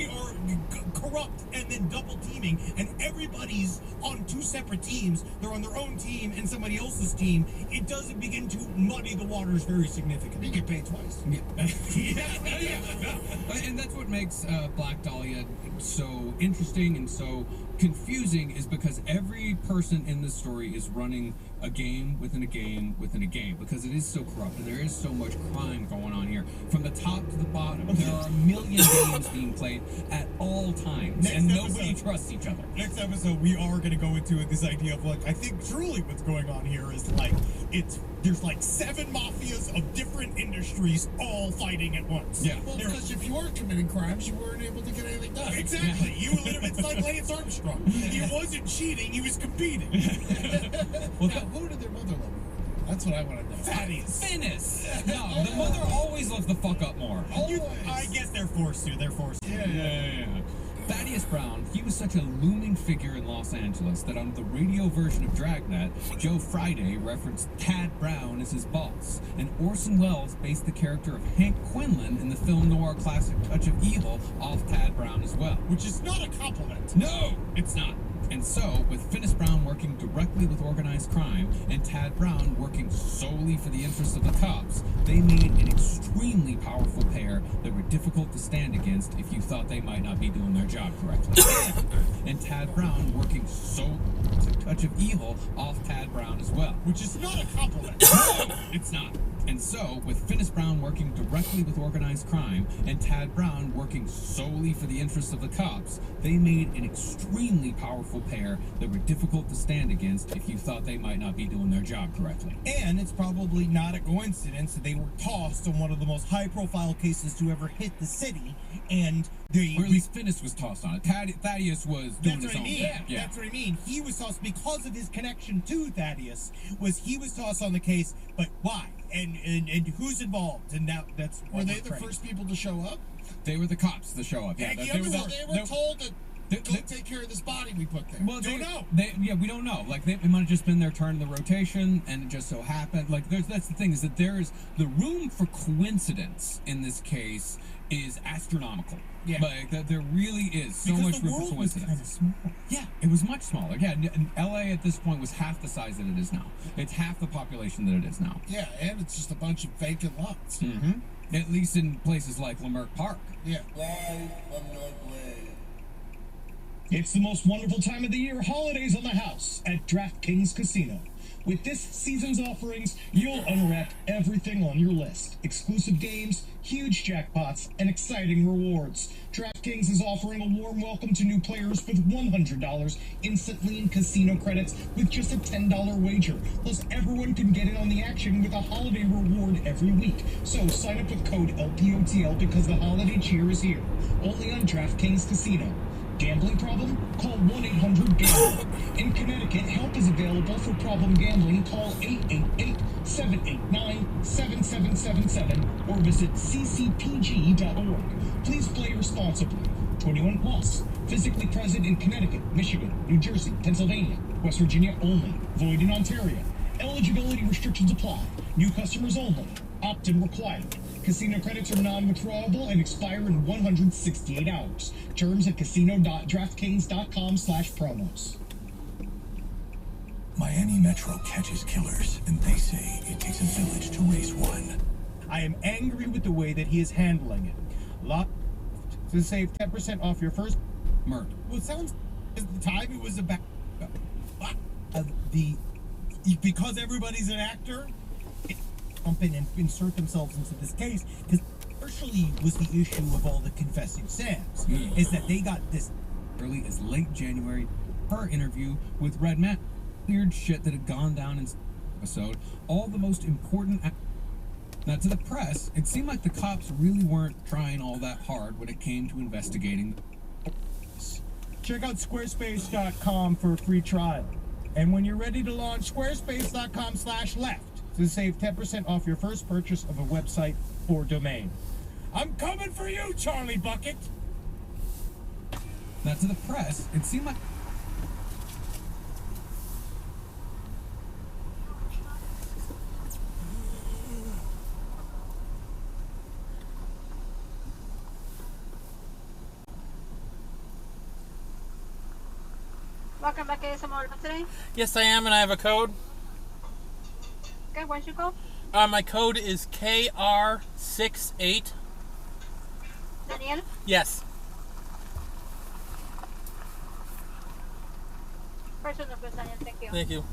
are corrupt and then double teaming, and everybody's on two separate teams. They're on their own team and somebody else's team. It does begin to muddy the waters very significantly. You get paid twice. And that's what makes Black Dahlia so interesting and so confusing, is because every person in this story is running a game within a game within a game, because it is so corrupt and there is so much crime going on here from the top to the bottom. There are a million games being played at all times, and nobody trusts each other. Next episode, we are going to go into this idea of, like, I think truly what's going on here is, like, there's like 7 mafias of different industries all fighting at once. Yeah. Well, because if you weren't committing crimes, you weren't able to get anything done. Exactly. You were literally, it's like Lance Armstrong. He wasn't cheating, he was competing. Well, now, who did their mother love more? That's what I want to know. Thaddeus. Finis! No, the mother always loves the fuck up more. I guess they're forced to. They're forced to. Yeah. Thaddeus Brown, he was such a looming figure in Los Angeles that on the radio version of Dragnet, Joe Friday referenced Tad Brown as his boss, and Orson Welles based the character of Hank Quinlan in the film noir classic Touch of Evil off Tad Brown as well. Which is not a compliment. No, it's not. And so, with Finis Brown working directly with organized crime and Tad Brown working solely for the interests of the cops, they made an extremely powerful pair that were difficult to stand against if you thought they might not be doing their job correctly. And Tad Brown working solely with Touch of Evil off Tad Brown as well. Which is not a compliment. No, it's not. And so, with Finis Brown working directly with organized crime and Tad Brown working solely for the interests of the cops, they made an extremely powerful pair that were difficult to stand against if you thought they might not be doing their job correctly. And it's probably not a coincidence that they were tossed on one of the most high-profile cases to ever hit the city, and Or at least Finis was tossed on it. Thaddeus was doing his own thing. Yeah. That's what I mean. He was tossed because of his connection to Thaddeus. He was tossed on the case, but why? And who's involved? And now that's Were they the first people to show up? They were the cops to show up. Yeah, They were told to go take care of this body we put there. Well, don't know. We don't know. Like, it might have just been their turn in the rotation, and it just so happened. Like, that's the thing, is that there is the room for coincidence in this case is astronomical. Yeah. Like, there really is so much room for coincidence. Was kind of small. Yeah, it was much smaller. Yeah, and LA at this point was half the size that it is now. It's half the population that it is now. Yeah, and it's just a bunch of vacant lots. Mm-hmm. At least in places like Leimert Park. Yeah. Live from Northway. It's the most wonderful time of the year, holidays on the house at DraftKings Casino. With this season's offerings, you'll unwrap everything on your list. Exclusive games, huge jackpots, and exciting rewards. DraftKings is offering a warm welcome to new players with $100 instantly in casino credits with just a $10 wager. Plus, everyone can get in on the action with a holiday reward every week. So sign up with code LPOTL because the holiday cheer is here. Only on DraftKings Casino. Gambling problem? Call 1-800-GAMBLER. In Connecticut, help is available for problem gambling. Call 888-789-7777 or visit ccpg.org. Please play responsibly. 21 plus. Physically present in Connecticut, Michigan, New Jersey, Pennsylvania, West Virginia only. Void in Ontario. Eligibility restrictions apply. New customers only. Opt-in required. Casino credits are non-withdrawable and expire in 168 hours. Terms at casino.draftkings.com/promos. Miami Metro catches killers, and they say it takes a village to raise one. I am angry with the way that he is handling it. To save 10% off your first Murder. Well, it sounds at the time it was about because everybody's an actor. Jump in and insert themselves into this case, because partially was the issue of all the confessing Sams is that they got this Early as late January, her interview with Red Matt, weird shit that had gone down in this episode, all the most important. Now, to the press, it seemed like the cops really weren't trying all that hard when it came to investigating. Check out squarespace.com for a free trial. And when you're ready to launch, squarespace.com/left to save 10% off your first purchase of a website or domain. I'm coming for you, Charlie Bucket! Now, to the press, it seemed like Welcome back to Samoa today. Yes, I am, and I have a code. Okay, what's your code? My code is KR68. Daniel? Yes. Person of Daniel, thank you. Thank you.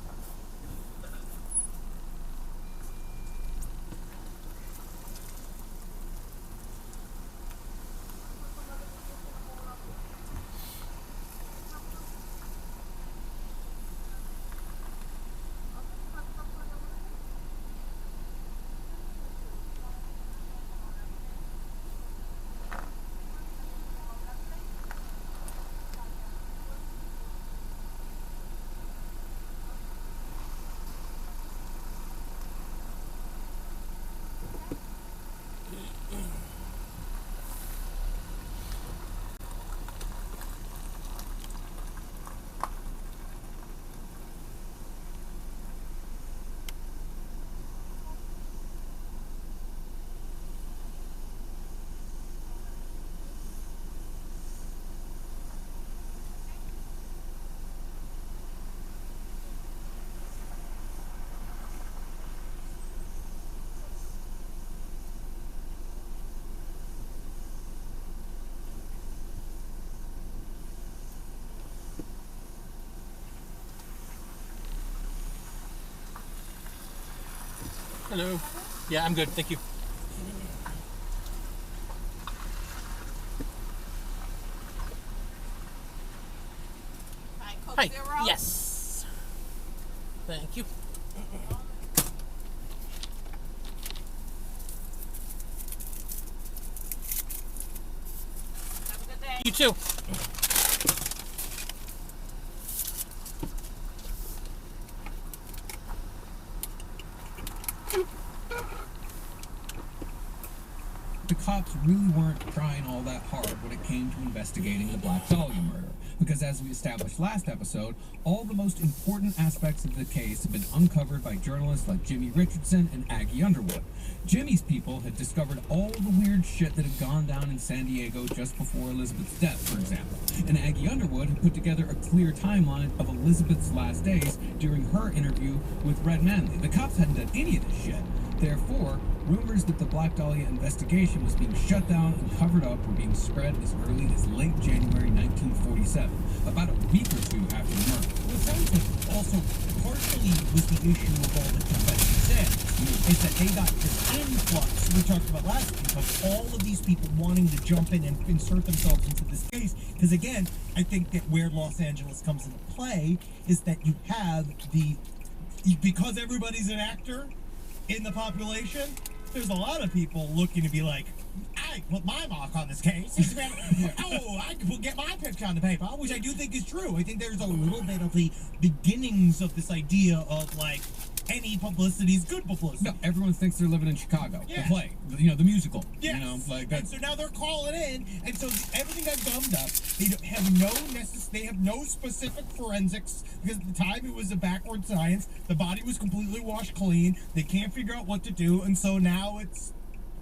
Hello. Yeah, I'm good. Thank you. Hi. Yes. Thank you. Have a good day. You too. The cops really weren't trying all that hard when it came to investigating the Black Dahlia murder, because as we established last episode, all the most important aspects of the case have been uncovered by journalists like Jimmy Richardson and Aggie Underwood. Jimmy's people had discovered all the weird shit that had gone down in San Diego just before Elizabeth's death, for example, and Aggie Underwood had put together a clear timeline of Elizabeth's last days during her interview with Red Manley. The cops hadn't done any of this shit. Therefore, rumors that the Black Dahlia investigation was being shut down and covered up were being spread as early as late January 1947, about a week or two after the murder. Well, it sounds like also partially was the issue of all the confession said is that they got this influx we talked about last week of all of these people wanting to jump in and insert themselves into this case. Because again, I think that where Los Angeles comes into play is that you have because everybody's an actor in the population, there's a lot of people looking to be like, I put my mark on this case. I could get my picture on the paper, which I do think is true. I think there's a little bit of the beginnings of this idea of like any publicity is good publicity. No, everyone thinks they're living in Chicago. Yeah. The play, the musical. Yes. You know, like And that. so now they're calling in, and so everything got gummed up. They have no specific forensics because at the time it was a backward science. The body was completely washed clean. They can't figure out what to do, and so now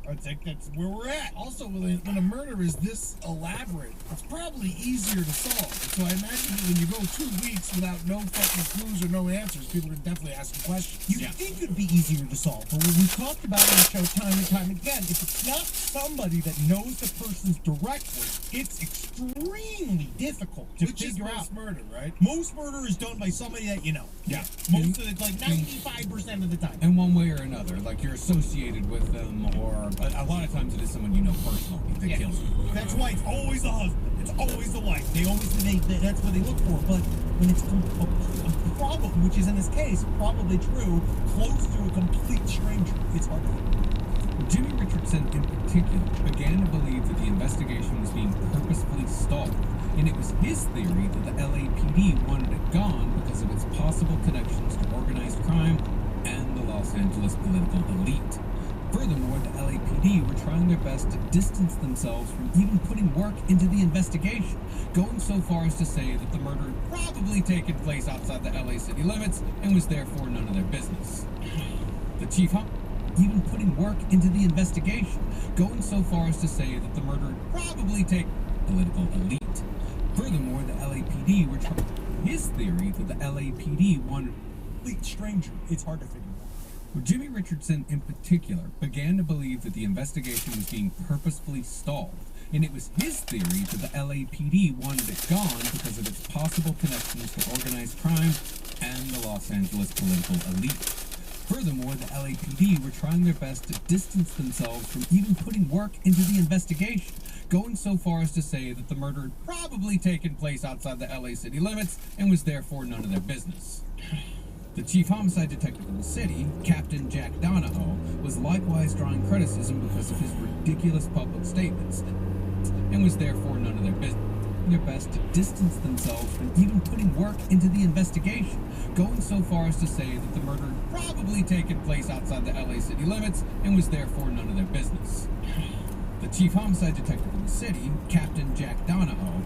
I think that's where we're at. Also, when a murder is this elaborate, it's probably easier to solve. So I imagine that when you go 2 weeks without no fucking clues or no answers, people are definitely asking questions. You think it'd be easier to solve, but what we've talked about on the show time and time again, if it's not somebody that knows the person directly, it's extremely difficult to Which is figure out. most murder, right? Most murder is done by somebody that you know. Yeah. Most of it, like 95% of the time. In one way or another, like you're associated with them, or a lot of times it is someone you know personally that kills you. That's why it's always the husband. It's always the wife. That's what they look for. But when it's a problem, which is in this case probably true, close to a complete stranger, it's harder. Jimmy Richardson, in particular, began to believe that the investigation was being purposefully stalled, and it was his theory that the LAPD wanted it gone because of its possible connections to organized crime and the Los Angeles political elite. Furthermore, the LAPD were trying their best to distance themselves from even putting work into the investigation, going so far as to say that the murder had probably taken place outside the LA city limits and was therefore none of their business. The chief, even putting work into the investigation, going so far as to say that the murder had probably taken political elite. Furthermore, the LAPD were trying... his theory that the LAPD wanted Complete stranger. It's hard to figure out. Well, Jimmy Richardson, in particular, began to believe that the investigation was being purposefully stalled, and it was his theory that the LAPD wanted it gone because of its possible connections to organized crime and the Los Angeles political elite. Furthermore, the LAPD were trying their best to distance themselves from even putting work into the investigation, going so far as to say that the murder had probably taken place outside the LA city limits and was therefore none of their business. The chief homicide detective in the city, Captain Jack Donahoe, was likewise drawing criticism because of his ridiculous public statements, and was therefore none of their business. Their best to distance themselves from even putting work into the investigation, going so far as to say that the murder had probably taken place outside the LA city limits and was therefore none of their business. The chief homicide detective in the city, Captain Jack